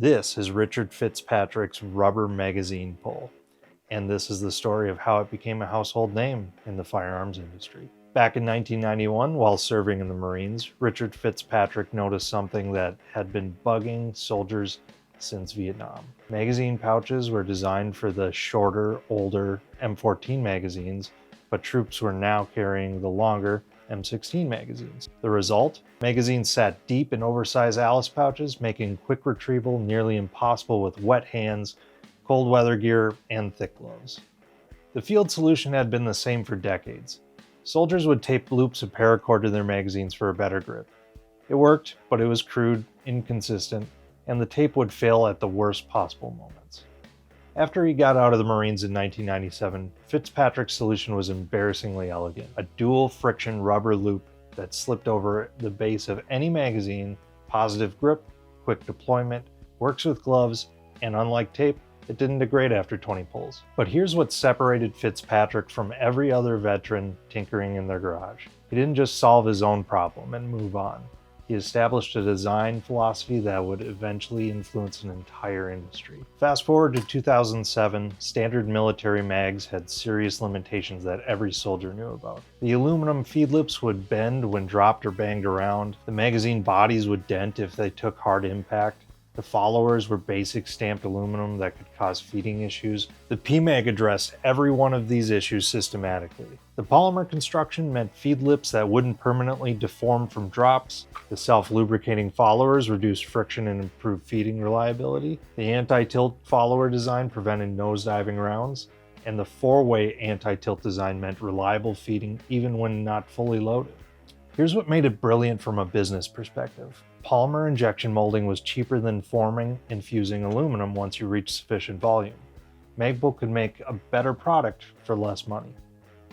This is Richard Fitzpatrick's rubber magazine pull, and this is the story of how it became a household name in the firearms industry. Back in 1991, while serving in the Marines, Richard Fitzpatrick noticed something that had been bugging soldiers since Vietnam. Magazine pouches were designed for the shorter, older M14 magazines, but troops were now carrying the longer M16 magazines. The result? Magazines sat deep in oversized Alice pouches, making quick retrieval nearly impossible with wet hands, cold weather gear, and thick gloves. The field solution had been the same for decades. Soldiers would tape loops of paracord to their magazines for a better grip. It worked, but it was crude, inconsistent, and the tape would fail at the worst possible moments. After he got out of the Marines in 1997, Fitzpatrick's solution was embarrassingly elegant. A dual friction rubber loop that slipped over the base of any magazine, positive grip, quick deployment, works with gloves, and unlike tape, it didn't degrade after 20 pulls. But here's what separated Fitzpatrick from every other veteran tinkering in their garage. He didn't just solve his own problem and move on. He established a design philosophy that would eventually influence an entire industry. Fast forward to 2007, standard military mags had serious limitations that every soldier knew about. The aluminum feed lips would bend when dropped or banged around. The magazine bodies would dent if they took hard impact. The followers were basic stamped aluminum that could cause feeding issues. The PMAG addressed every one of these issues systematically. The polymer construction meant feed lips that wouldn't permanently deform from drops. The self-lubricating followers reduced friction and improved feeding reliability. The anti-tilt follower design prevented nosediving rounds. And the four-way anti-tilt design meant reliable feeding even when not fully loaded. Here's what made it brilliant from a business perspective. Polymer injection molding was cheaper than forming and fusing aluminum once you reached sufficient volume. Magpul could make a better product for less money.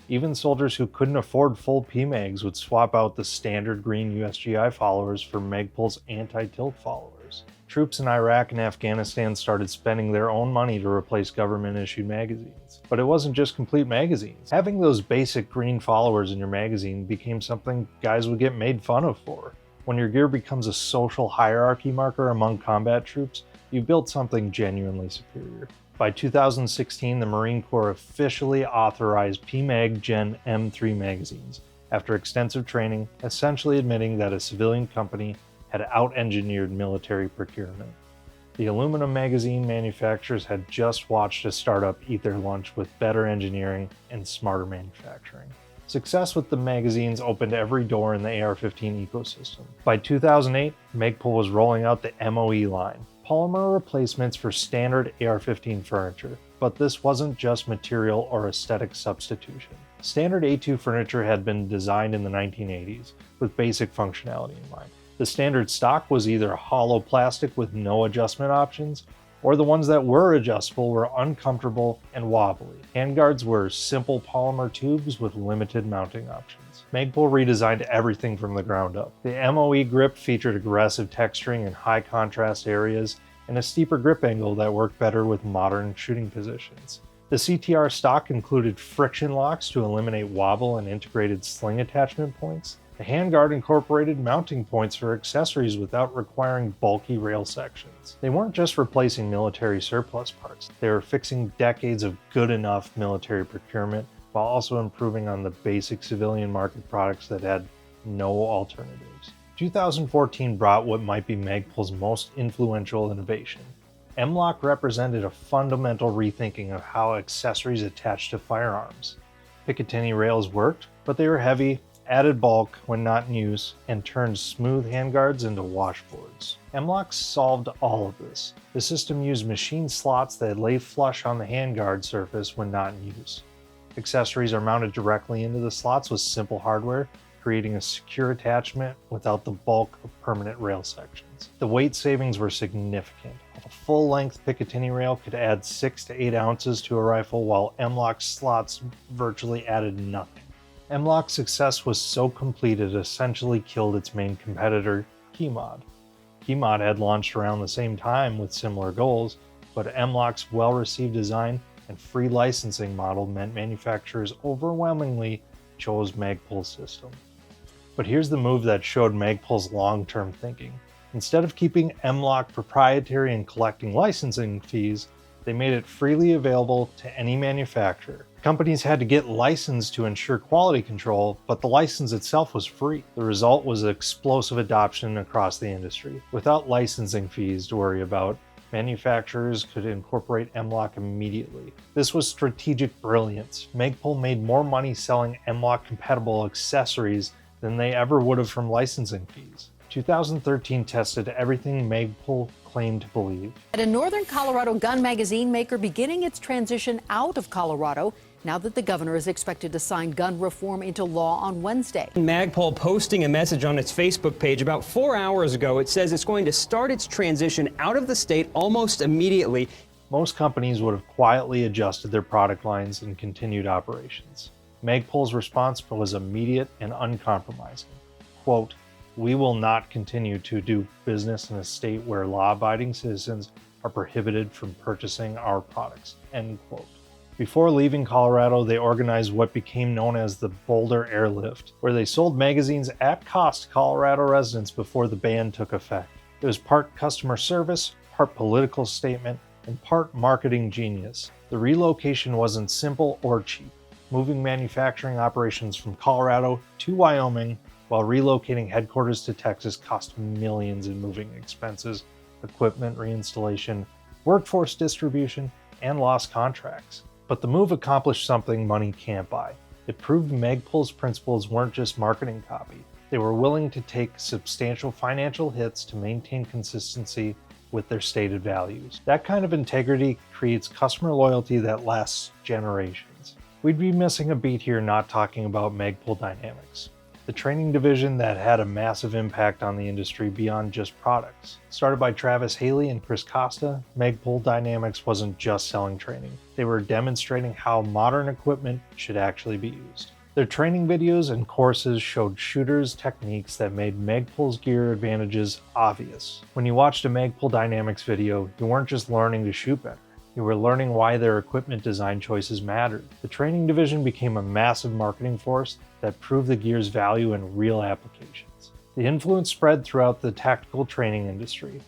Even soldiers who couldn't afford full PMAGs would swap out the standard green USGI followers for Magpul's anti-tilt followers. Troops in Iraq and Afghanistan started spending their own money to replace government-issued magazines. But it wasn't just complete magazines. Having those basic green followers in your magazine became something guys would get made fun of for. When your gear becomes a social hierarchy marker among combat troops, you've built something genuinely superior. By 2016, the Marine Corps officially authorized PMAG Gen M3 magazines, after extensive training, essentially admitting that a civilian company had out-engineered military procurement. The aluminum magazine manufacturers had just watched a startup eat their lunch with better engineering and smarter manufacturing. Success with the magazines opened every door in the AR-15 ecosystem. By 2008, Magpul was rolling out the MOE line, polymer replacements for standard AR-15 furniture. But this wasn't just material or aesthetic substitution. Standard A2 furniture had been designed in the 1980s, with basic functionality in mind. The standard stock was either hollow plastic with no adjustment options, or the ones that were adjustable were uncomfortable and wobbly. Handguards were simple polymer tubes with limited mounting options. Magpul redesigned everything from the ground up. The MOE grip featured aggressive texturing in high contrast areas and a steeper grip angle that worked better with modern shooting positions. The CTR stock included friction locks to eliminate wobble and integrated sling attachment points. The handguard incorporated mounting points for accessories without requiring bulky rail sections. They weren't just replacing military surplus parts, they were fixing decades of good enough military procurement while also improving on the basic civilian market products that had no alternatives. 2014 brought what might be Magpul's most influential innovation. M-LOK represented a fundamental rethinking of how accessories attached to firearms. Picatinny rails worked, but they were heavy, added bulk when not in use, and turned smooth handguards into washboards. M-LOK solved all of this. The system used machine slots that lay flush on the handguard surface when not in use. Accessories are mounted directly into the slots with simple hardware, creating a secure attachment without the bulk of permanent rail sections. The weight savings were significant. A full-length Picatinny rail could add 6 to 8 ounces to a rifle, while M-LOK slots virtually added nothing. M-LOK's success was so complete it essentially killed its main competitor, KeyMod. KeyMod had launched around the same time with similar goals, but M-LOK's well-received design and free licensing model meant manufacturers overwhelmingly chose Magpul's system. But here's the move that showed Magpul's long-term thinking. Instead of keeping M-LOK proprietary and collecting licensing fees, they made it freely available to any manufacturer. Companies had to get licensed to ensure quality control, but the license itself was free. The result was explosive adoption across the industry. Without licensing fees to worry about, manufacturers could incorporate M-LOK immediately. This was strategic brilliance. Magpul made more money selling M-LOK compatible accessories than they ever would have from licensing fees. 2013 tested everything Magpul claimed to believe. At a northern Colorado gun magazine maker beginning its transition out of Colorado now that the governor is expected to sign gun reform into law on Wednesday. Magpul posting a message on its Facebook page about 4 hours ago. It says it's going to start its transition out of the state almost immediately. Most companies would have quietly adjusted their product lines and continued operations. Magpul's response was immediate and uncompromising. Quote, "We will not continue to do business in a state where law-abiding citizens are prohibited from purchasing our products." End quote. Before leaving Colorado, they organized what became known as the Boulder Airlift, where they sold magazines at cost to Colorado residents before the ban took effect. It was part customer service, part political statement, and part marketing genius. The relocation wasn't simple or cheap. Moving manufacturing operations from Colorado to Wyoming while relocating headquarters to Texas cost millions in moving expenses, equipment reinstallation, workforce distribution, and lost contracts. But the move accomplished something money can't buy. It proved Magpul's principles weren't just marketing copy. They were willing to take substantial financial hits to maintain consistency with their stated values. That kind of integrity creates customer loyalty that lasts generations. We'd be missing a beat here not talking about Magpul Dynamics, the training division that had a massive impact on the industry beyond just products. Started by Travis Haley and Chris Costa, Magpul Dynamics wasn't just selling training. They were demonstrating how modern equipment should actually be used. Their training videos and courses showed shooters techniques that made Magpul's gear advantages obvious. When you watched a Magpul Dynamics video, you weren't just learning to shoot better. You were learning why their equipment design choices mattered. The training division became a massive marketing force that proved the gear's value in real applications. The influence spread throughout the tactical training industry.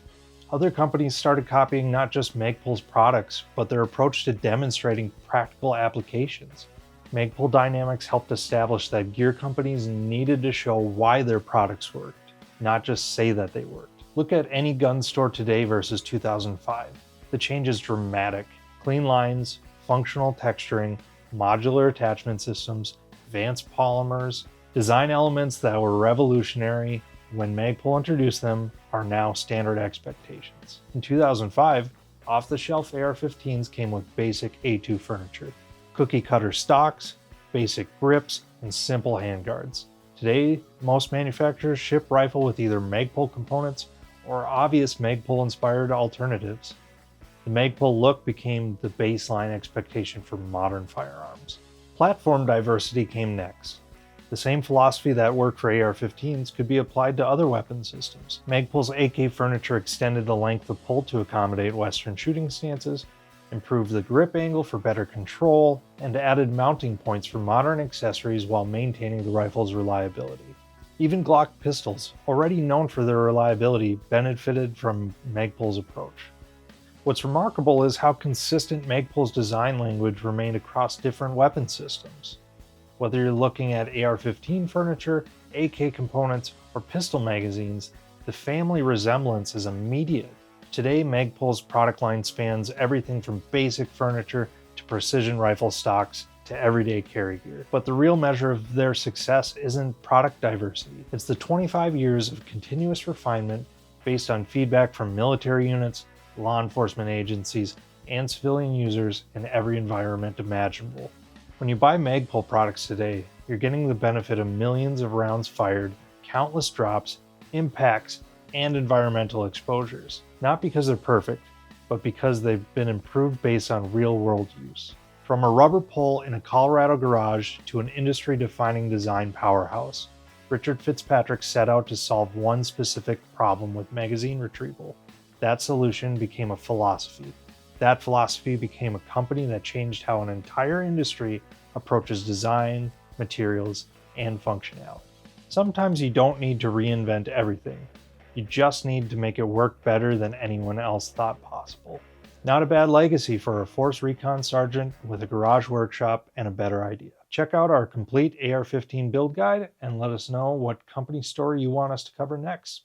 Other companies started copying not just Magpul's products, but their approach to demonstrating practical applications. Magpul Dynamics helped establish that gear companies needed to show why their products worked, not just say that they worked. Look at any gun store today versus 2005. The change is dramatic. Clean lines, functional texturing, modular attachment systems, advanced polymers, design elements that were revolutionary when Magpul introduced them are now standard expectations. In 2005, off-the-shelf AR-15s came with basic A2 furniture, cookie-cutter stocks, basic grips, and simple handguards. Today, most manufacturers ship rifle with either Magpul components or obvious Magpul-inspired alternatives. The Magpul look became the baseline expectation for modern firearms. Platform diversity came next. The same philosophy that worked for AR-15s could be applied to other weapon systems. Magpul's AK furniture extended the length of pull to accommodate Western shooting stances, improved the grip angle for better control, and added mounting points for modern accessories while maintaining the rifle's reliability. Even Glock pistols, already known for their reliability, benefited from Magpul's approach. What's remarkable is how consistent Magpul's design language remained across different weapon systems. Whether you're looking at AR-15 furniture, AK components, or pistol magazines, the family resemblance is immediate. Today, Magpul's product line spans everything from basic furniture to precision rifle stocks to everyday carry gear. But the real measure of their success isn't product diversity. It's the 25 years of continuous refinement based on feedback from military units, law enforcement agencies, and civilian users in every environment imaginable. When you buy Magpul products today, you're getting the benefit of millions of rounds fired, countless drops, impacts, and environmental exposures. Not because they're perfect, but because they've been improved based on real-world use. From a rubber pull in a Colorado garage to an industry-defining design powerhouse, Richard Fitzpatrick set out to solve one specific problem with magazine retrieval. That solution became a philosophy. That philosophy became a company that changed how an entire industry approaches design, materials, and functionality. Sometimes you don't need to reinvent everything. You just need to make it work better than anyone else thought possible. Not a bad legacy for a Force Recon sergeant with a garage workshop and a better idea. Check out our complete AR-15 build guide and let us know what company story you want us to cover next.